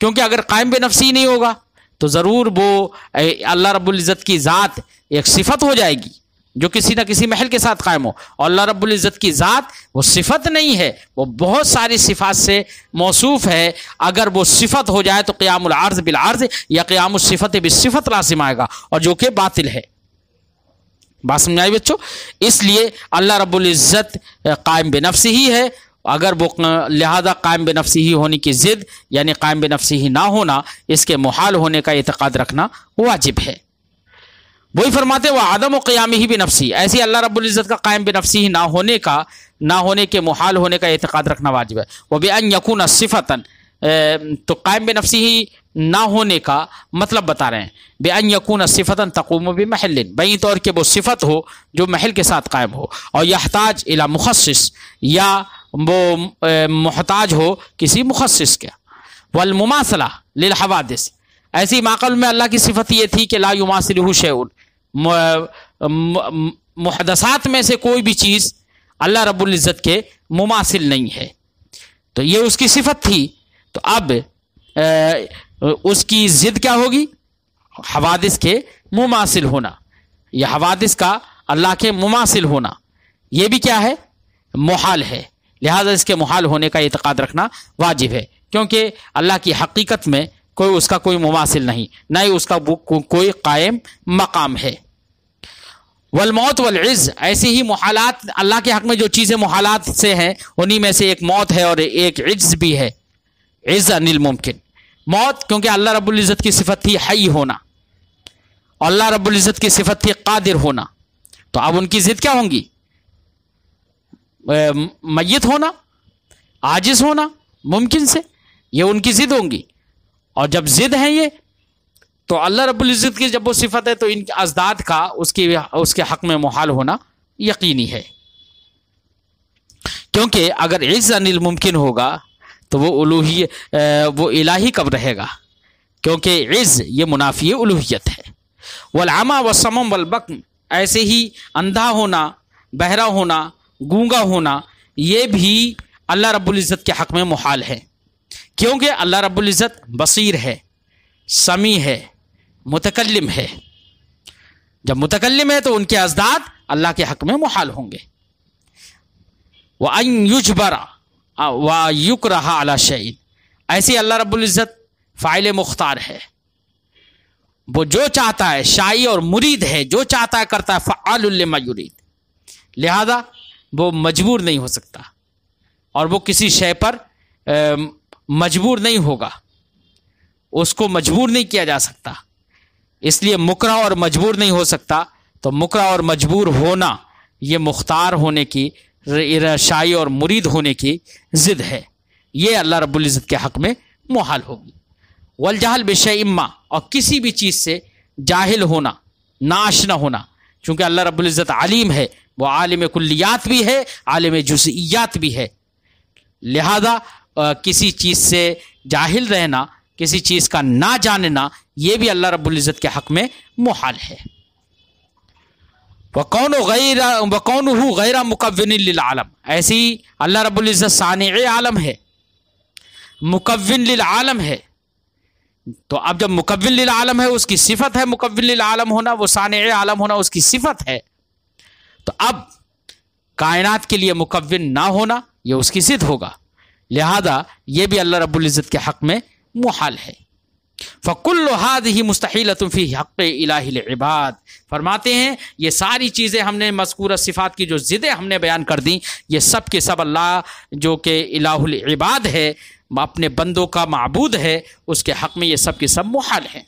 کیونکہ اگر قائم بے نفسی نہیں ہوگا تو ضرور وہ اللہ رب العزت کی ذات ایک صفت ہو جائے گی جو کسی نہ کسی محل کے ساتھ قائم ہو، اور اللہ رب العزت کی ذات وہ صفت نہیں ہے، وہ بہت ساری صفات سے موصوف ہے۔ اگر وہ صفت ہو جائے تو قیام العرض بالعرض یا قیام الصفت بالصفت لازم آئے گا، اور جو کہ باطل ہے۔ بات سمجھ آئی بچوں؟ اس لیے اللہ رب العزت قائم بے نفسی ہی ہے، اگر وہ لہذا قائم بے نفسی ہی ہونے کی ضد یعنی قائم بے نفسی ہی نہ ہونا، اس کے محال ہونے کا اعتقاد رکھنا واجب ہے۔ وہی فرماتے وہ عدم و قیامی ہی بے نفسی، ایسی اللہ رب العزت کا قائم بے نفسی ہی نہ ہونے کے محال ہونے کا اعتقاد رکھنا واجب ہے۔ وہ بأن یکون صفۃً، تو قائم بے نفسی ہی نہ ہونے کا مطلب بتا رہے ہیں، بأن یکون صفۃً تقوم بمحل، بئی طور کہ وہ صفت ہو جو محل کے ساتھ قائم ہو، اور یحتاج الی مخصص، یا وہ محتاج ہو کسی مخصص کے، والمماثلہ للحوادث، ایسی معقل میں اللہ کی صفت یہ تھی کہ لا یماثلہ شیء، محدثات میں سے کوئی بھی چیز اللہ رب العزت کے مماثل نہیں ہے، تو یہ اس کی صفت تھی۔ تو اب اس کی ضد کیا ہوگی؟ حوادث کے مماثل ہونا، یا حوادث کا اللہ کے مماثل ہونا، یہ بھی کیا ہے؟ محال ہے۔ لہذا اس کے محال ہونے کا اعتقاد رکھنا واجب ہے، کیونکہ اللہ کی حقیقت میں اس کا کوئی مماثل نہیں، نہ ہی اس کا کوئی قائم مقام ہے۔ والموت والعز، ایسے ہی محالات اللہ کے حق میں جو چیزیں محالات سے ہیں، انہی میں سے ایک موت ہے اور ایک عجز بھی ہے، عز عن الممکن۔ موت کیونکہ اللہ رب العزت کی صفت تھی حی ہونا، اور اللہ رب العزت کی صفت تھی قادر ہونا، تو اب ان کی ضد کیا ہوں گی؟ میت ہونا، عاجز ہونا ممکن سے، یہ ان کی ضد ہوں گی، اور جب ضد ہیں یہ تو اللہ رب العزت کی جب وہ صفت ہے تو ان ازداد کا اس کے حق میں محال ہونا یقینی ہے، کیونکہ اگر عز عن الممکن ہوگا تو وہ الہی کب رہے گا؟ کیونکہ عز یہ منافی الوہیت ہے۔ والعمی والصمم والبکم، ایسے ہی اندھا ہونا، بہرا ہونا، گونگا ہونا، یہ بھی اللہ رب العزت کے حق میں محال ہے، کیونکہ اللہ رب العزت بصیر ہے، سمیع ہے، متکلم ہے۔ جب متکلم ہے تو ان کے ازداد اللہ کے حق میں محال ہوں گے۔ وَأَن يُجْبَرَ وَيُكْرَهَ عَلَى شَيْءٍ، ایسے اللہ رب العزت فاعل مختار ہے، وہ جو چاہتا ہے، شائی اور مرید ہے، جو چاہتا ہے کرتا ہے، فعال لما یرید، لہذا وہ مجبور نہیں ہو سکتا، اور وہ کسی شے پر مجبور نہیں ہوگا، اس کو مجبور نہیں کیا جا سکتا، اس لیے مکرہ اور مجبور نہیں ہو سکتا، تو مکرہ اور مجبور ہونا یہ مختار ہونے کی، شائی اور مرید ہونے کی ضد ہے، یہ اللہ رب العزت کے حق میں محال ہوگی۔ والجہل بشیء ما، اور کسی بھی چیز سے جاہل ہونا، ناآشنا ہونا، چونکہ اللہ رب العزت علیم ہے، وہ عالم کلیات بھی ہے، عالم جزئیات بھی ہے، لہذا کسی چیز سے جاہل رہنا، کسی چیز کا نہ جاننا، یہ بھی اللہ رب العزت کے حق میں محال ہے۔ وَقَوْنُهُ غَيْرَ مُكَوِّنٍ لِلْعَالَمِ، ایسی اللہ رب العزت صانع عالم ہے، مکون للعالم ہے، تو اب جب مکون للعالم ہے، اس کی صفت ہے مکون للعالم ہونا، وہ صانع عالم ہونا اس کی صفت ہے، تو اب کائنات کے لیے مکون نہ ہونا یہ اس کی ضد ہوگا، لہذا یہ بھی اللہ رب العزت کے حق میں محال ہے۔ فَكُلُّ هَذِهِ مُسْتَحِيلَةٌ فِي حَقِّ إِلَٰهِ الْعِبَادِ، فرماتے ہیں یہ ساری چیزیں ہم نے مذکورہ صفات کی جو ضدیں ہم نے بیان کر دیں، یہ سب کے سب اللہ جو کہ الہ العباد ہے، اپنے بندوں کا معبود ہے، اس کے حق میں یہ سب کے سب محال ہیں۔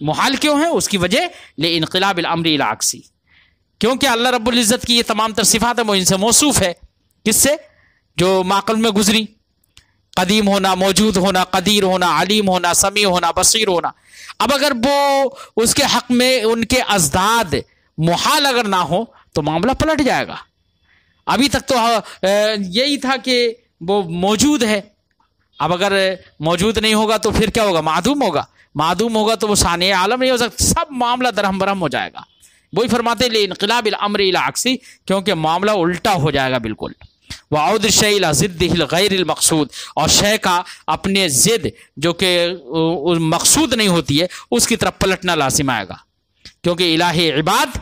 محال کیوں ہیں؟ اس کی وجہ لانقلاب الامر الى عکسی، کیونکہ اللہ رب العزت کی یہ تمام تر صفات ہیں وہ ان سے موصوف ہے، کس سے؟ جو معقل میں گزری، قدیم ہونا، موجود ہونا، قدیر ہونا، علیم ہونا، سمیع ہونا، بصیر ہونا۔ اب اگر وہ اس کے حق میں ان کے ازداد محال اگر نہ ہو تو معاملہ پلٹ جائے گا۔ ابھی تک تو یہی تھا کہ وہ موجود ہے، اب اگر موجود نہیں ہوگا تو پھر کیا ہوگا؟ معدوم ہوگا، معدوم ہوگا تو وہ صانع عالم نہیں ہو سکتا، سب معاملہ درہم برہم ہو جائے گا۔ وہی فرماتے ہیں انقلاب الامر الی عکسی، کیونکہ معاملہ الٹا ہو جائے گا بالکل۔ وعود شیء الی ضدہ غیر المقصود، اور شے کا اپنے ضد جو کہ مقصود نہیں ہوتی ہے اس کی طرف پلٹنا لازم آئے گا، کیونکہ الہ عباد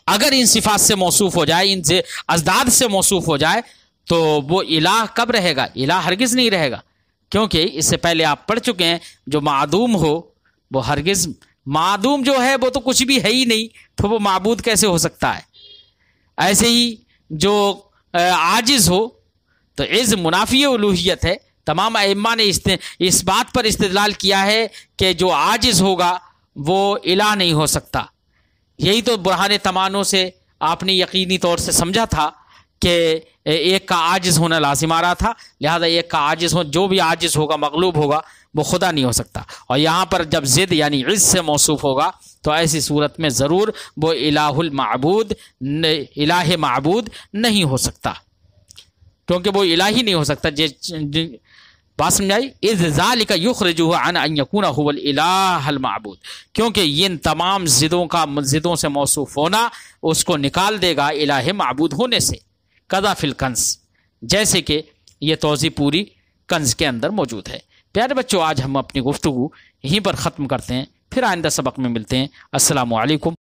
اگر ان صفات سے موصوف ہو جائے، ان سے ازداد سے موصوف ہو جائے، تو وہ الہ کب رہے گا؟ الہ ہرگز نہیں رہے گا، کیونکہ اس سے پہلے آپ پڑھ چکے ہیں جو معدوم ہو وہ ہرگز، معدوم جو ہے وہ تو کچھ بھی ہے ہی نہیں، تو وہ معبود کیسے ہو سکتا ہے؟ ایسے ہی جو عاجز ہو تو عز منافی الوہیت ہے۔ تمام ائمہ نے اس بات پر استدلال کیا ہے کہ جو عاجز ہوگا وہ الہ نہیں ہو سکتا۔ یہی تو برہان تمانوں سے آپ نے یقینی طور سے سمجھا تھا کہ ایک کا عاجز ہونا لازم آ رہا تھا، لہذا ایک کا عاجز ہو، جو بھی عاجز ہوگا مغلوب ہوگا وہ خدا نہیں ہو سکتا، اور یہاں پر جب ضد یعنی عز سے موصوف ہوگا تو ایسی صورت میں ضرور وہ الہ معبود نہیں ہو سکتا، کیونکہ وہ الہ ہی نہیں ہو سکتا۔ بات سمجھائی؟ اذ ذالک یخرجہ عن ان یکون هو الالہ المعبود، کیونکہ ان تمام ضدوں سے موصوف ہونا اس کو نکال دے گا الہ معبود ہونے سے۔ قضا فی الکنز، جیسے کہ یہ توضیح پوری کنز کے اندر موجود ہے۔ پیارے بچوں، آج ہم اپنی گفتگو یہیں پر ختم کرتے ہیں، پھر آئندہ سبق میں ملتے ہیں۔ السلام علیکم۔